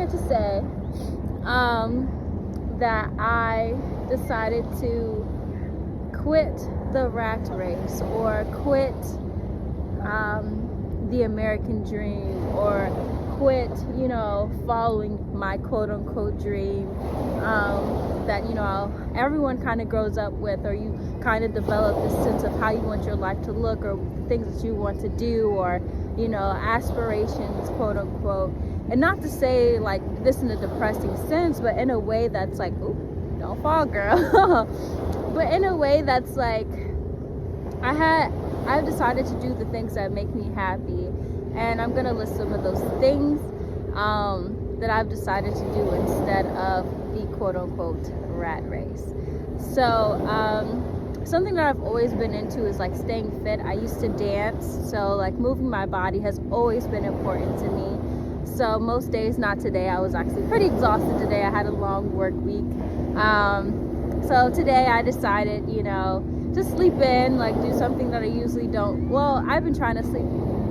here to say that I decided to quit the rat race, or quit the American dream, or quit, following my quote-unquote dream that, everyone kind of grows up with, or you kind of develop this sense of how you want your life to look, or things that you want to do, or, aspirations, quote-unquote. And not to say like this in a depressing sense, but in a way that's like, ooh, don't fall, girl. But in a way that's like, I've decided to do the things that make me happy, and I'm gonna list some of those things that I've decided to do instead of the quote-unquote rat race. So something that I've always been into is like staying fit. I used to dance, so like moving my body has always been important to me. So most days, not today, I was actually pretty exhausted today. I had a long work week. So today I decided, just sleep in, like do something that I usually don't. Well, I've been trying to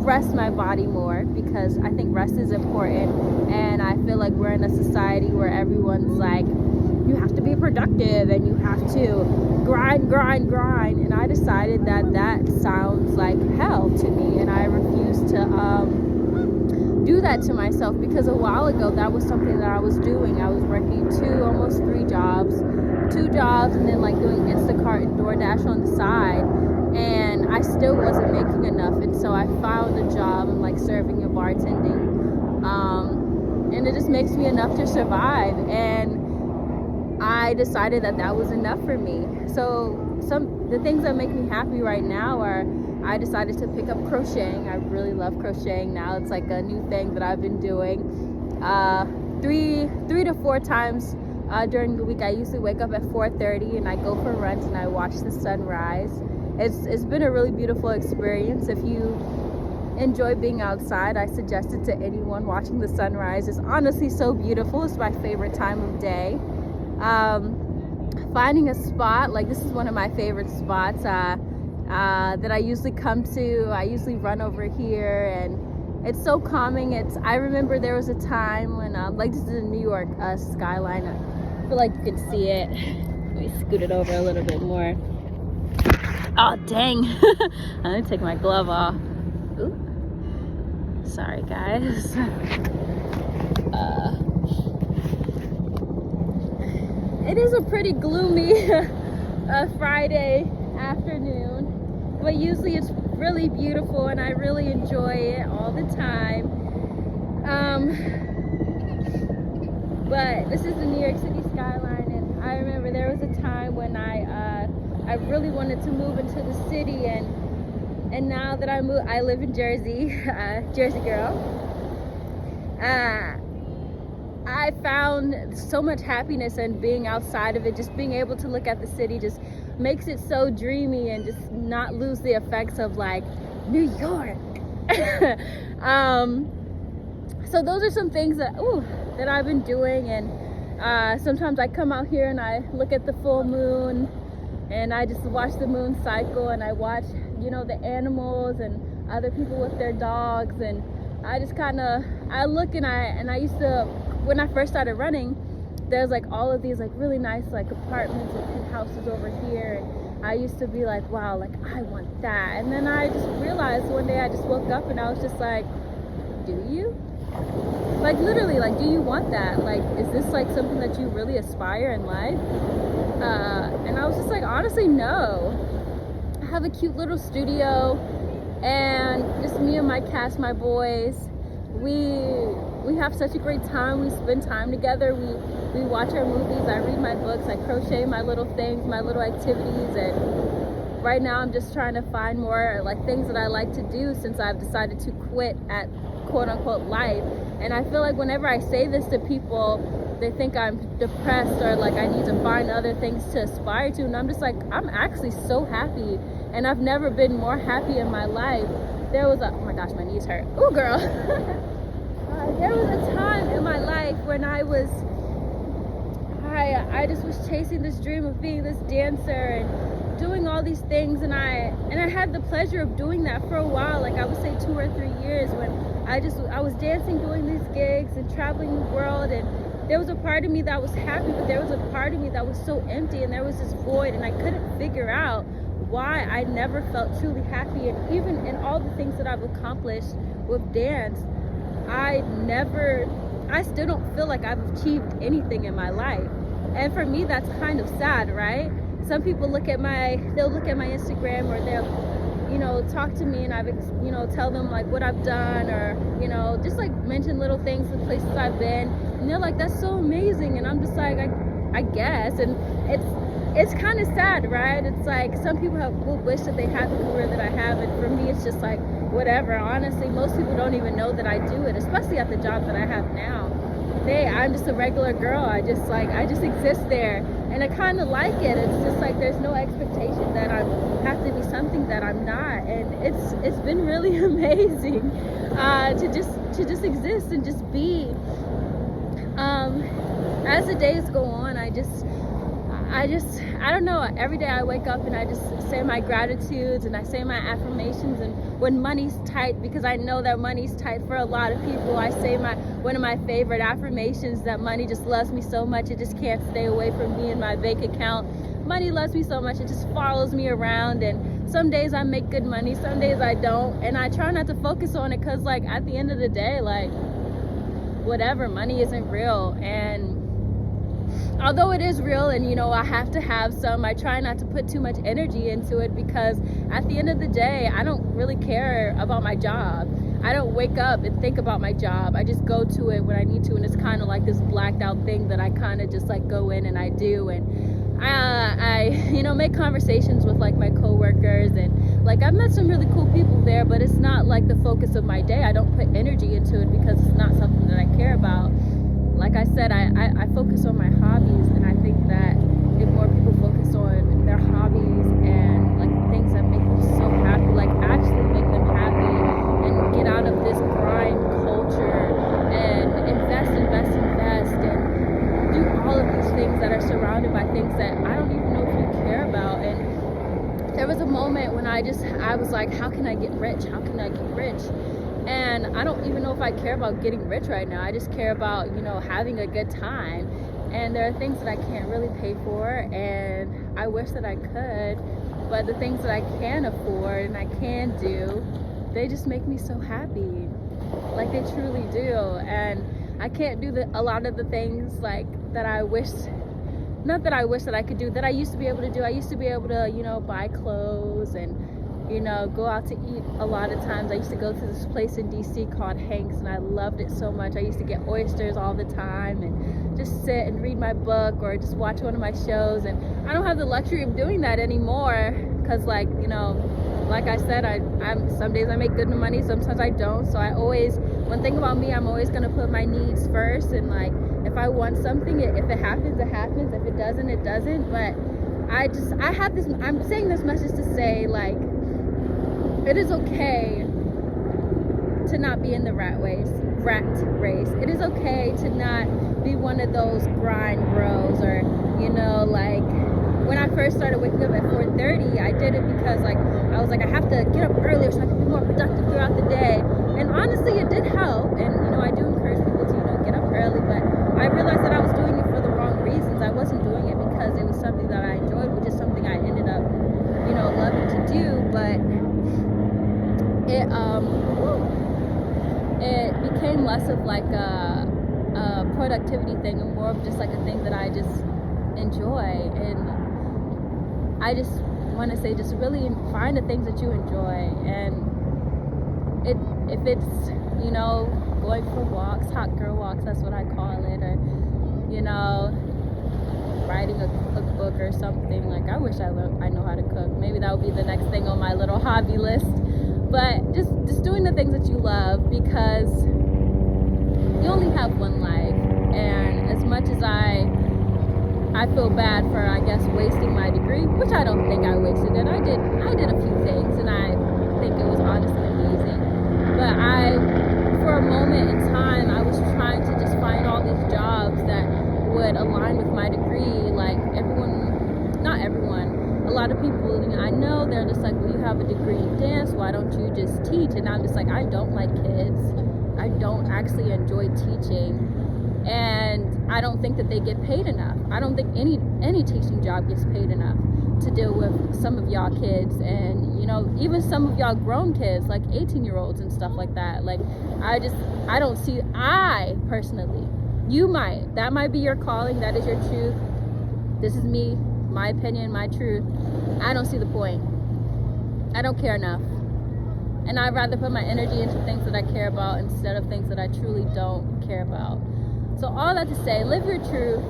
rest my body more, because I think rest is important. And I feel like we're in a society where everyone's like, you have to be productive and you have to grind. And I decided that sounds like hell to me, and I refuse to do that to myself, because a while ago that was something that I was doing. I was working almost 3 jobs, 2 jobs, and then like doing Instacart and DoorDash on the side, and I still wasn't making enough. And so I found a job in like serving and bartending, and it just makes me enough to survive, and I decided that was enough for me. So the things that make me happy right now are, I decided to pick up crocheting. I really love crocheting now. It's like a new thing that I've been doing 3 to 4 times during the week. I usually wake up at 4:30 and I go for runs and I watch the sunrise. It's been a really beautiful experience. If you enjoy being outside, I suggest it to anyone. Watching the sunrise is honestly so beautiful. It's my favorite time of day. Finding a spot, like this is one of my favorite spots that I usually come to. I usually run over here, and it's so calming. I remember there was a time when like this is the New York skyline. I feel like you can see it. Let me scoot it over a little bit more. Oh dang. I'm gonna take my glove off. Ooh. Sorry guys. It is a pretty gloomy Friday afternoon, but usually it's really beautiful and I really enjoy it all the time. But this is the New York City skyline, and I remember there was a time when I really wanted to move into the city, and now that I live in Jersey, Jersey girl. I found so much happiness in being outside of it. Just being able to look at the city just makes it so dreamy, and just not lose the effects of like New York. So those are some things that I've been doing, and sometimes I come out here and I look at the full moon and I just watch the moon cycle, and I watch the animals and other people with their dogs, and I just I look, and I used to, when I first started running, there's like all of these like really nice like apartments and houses over here, and I used to be like, wow, like I want that. And then I just realized one day, I just woke up and I was just like, do you? Like literally, like, do you want that? Like, is this like something that you really aspire in life? And I was just like, honestly, no. I have a cute little studio, and just me and my cast, my boys, we have such a great time. We spend time together. We watch our movies. I read my books. I crochet my little things, my little activities. And right now I'm just trying to find more like things that I like to do, since I've decided to quit at quote unquote life. And I feel like whenever I say this to people, they think I'm depressed, or like I need to find other things to aspire to. And I'm just like, I'm actually so happy, and I've never been more happy in my life. There was oh my gosh, my knees hurt. Ooh, girl. There was a time in my life when I just was chasing this dream of being this dancer and doing all these things, and I had the pleasure of doing that for a while, like I would say 2 or 3 years, when I was dancing, doing these gigs and traveling the world, and there was a part of me that was happy, but there was a part of me that was so empty, and there was this void, and I couldn't figure out why I never felt truly happy. And even in all the things that I've accomplished with dance, I still don't feel like I've achieved anything in my life. And for me, that's kind of sad, right? Some people they'll look at my Instagram, or they'll, talk to me, and tell them like what I've done, or, just like mention little things, the places I've been, and they're like, that's so amazing. And I'm just like, I guess. And it's kind of sad, right? It's like some people will wish that they had the career that I have, and for me, it's just like, whatever. Honestly, most people don't even know that I do it, especially at the job that I have now. I'm just a regular girl. I just exist there, and I kind of like it. It's just like there's no expectation that I have to be something that I'm not, and it's been really amazing to just exist and just be. As the days go on, I don't know, every day I wake up and I just say my gratitudes and I say my affirmations, and when money's tight, because I know that money's tight for a lot of people, I say one of my favorite affirmations, that money just loves me so much it just can't stay away from me and my bank account. Money loves me so much it just follows me around, and some days I make good money, some days I don't, and I try not to focus on it, because like at the end of the day, like whatever, money isn't real. And although it is real, and I have to have some, I try not to put too much energy into it, because at the end of the day, I don't really care about my job. I don't wake up and think about my job. I just go to it when I need to, and it's kind of like this blacked out thing that I kind of just like go in and I do. And I make conversations with like my coworkers, and like I've met some really cool people there, but it's not like the focus of my day. I don't put energy into it because it's not something that I care about. Like I said, I focus on my hobbies, and I think that if more people focus on their hobbies and like things that make them so happy, like actually make them happy, and get out of this grind culture and invest, and do all of these things that are surrounded by things that I don't even know if you care about. And there was a moment when I was like, how can I get rich? How can I get rich? And I don't even know if I care about getting rich right now. I just care about, having a good time. And there are things that I can't really pay for, and I wish that I could. But the things that I can afford and I can do, they just make me so happy. Like they truly do. And I can't do a lot of the things like that I wish, not that I wish that I could do, that I used to be able to do. I used to be able to, buy clothes and go out to eat a lot of times. I used to go to this place in DC called Hank's, and I loved it so much. I used to get oysters all the time and just sit and read my book or just watch one of my shows. And I don't have the luxury of doing that anymore, because like I said, I'm some days I make good money, sometimes I don't. So one thing about me, I'm always gonna put my needs first, and like if I want something, if it happens, it happens. If it doesn't, it doesn't. But I'm saying this message to say, like, it is okay to not be in the rat race. It is okay to not be one of those grind bros, or like when I first started waking up at 4:30, I did it because like I was like, I have to get up earlier so I can be more productive throughout the day. And honestly, it did help. And I do encourage people to get up early, but I realized that I was doing it for the wrong reasons. I wasn't doing it because it was something that I enjoyed, which is something I ended up loving to do. But it became less of like a productivity thing and more of just like a thing that I just enjoy. And I just want to say, just really find the things that you enjoy. And if it's going for walks, hot girl walks, that's what I call it, or writing a cookbook or something. Like I wish I know how to cook. Maybe that would be the next thing on my little hobby list. But just doing the things that you love, because you only have one life. And as much as I feel bad for, I guess, wasting my degree, which I don't think I wasted it. I did a few things, and I think it was honestly amazing. But for a moment in time, I was trying to just find all these jobs that would align with my degree. Like not everyone, a lot of people I know, they're just like, well, you have a degree in dance, why don't you just teach? And I'm just like, I don't like kids. I don't actually enjoy teaching, and I don't think that they get paid enough. I don't think any teaching job gets paid enough to deal with some of y'all kids, and even some of y'all grown kids, like 18-year-olds and stuff like that. Like, I don't see, I personally, that might be your calling, that is your truth. This is me, my opinion, my truth. I don't see the point. I don't care enough. And I'd rather put my energy into things that I care about instead of things that I truly don't care about. So all that to say, live your truth.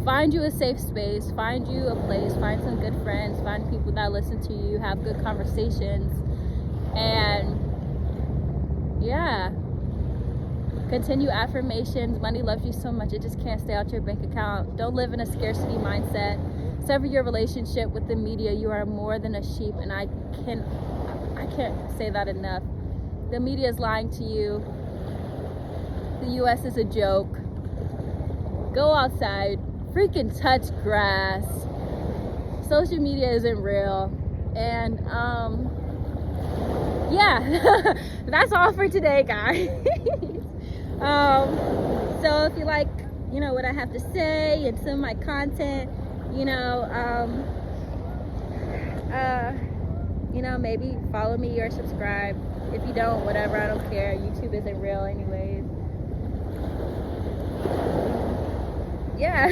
Find you a safe space. Find you a place. Find some good friends. Find people that listen to you. Have good conversations. And yeah. Continue affirmations. Money loves you so much, it just can't stay out your bank account. Don't live in a scarcity mindset. Sever your relationship with the media. You are more than a sheep, and I can't say that enough. The media is lying to you. The US is a joke. Go outside, freaking touch grass. Social media isn't real. And yeah, that's all for today, guys. So if you like, what I have to say and some of my content, maybe follow me or subscribe. If you don't, whatever, I don't care. YouTube isn't real anyways. Yeah.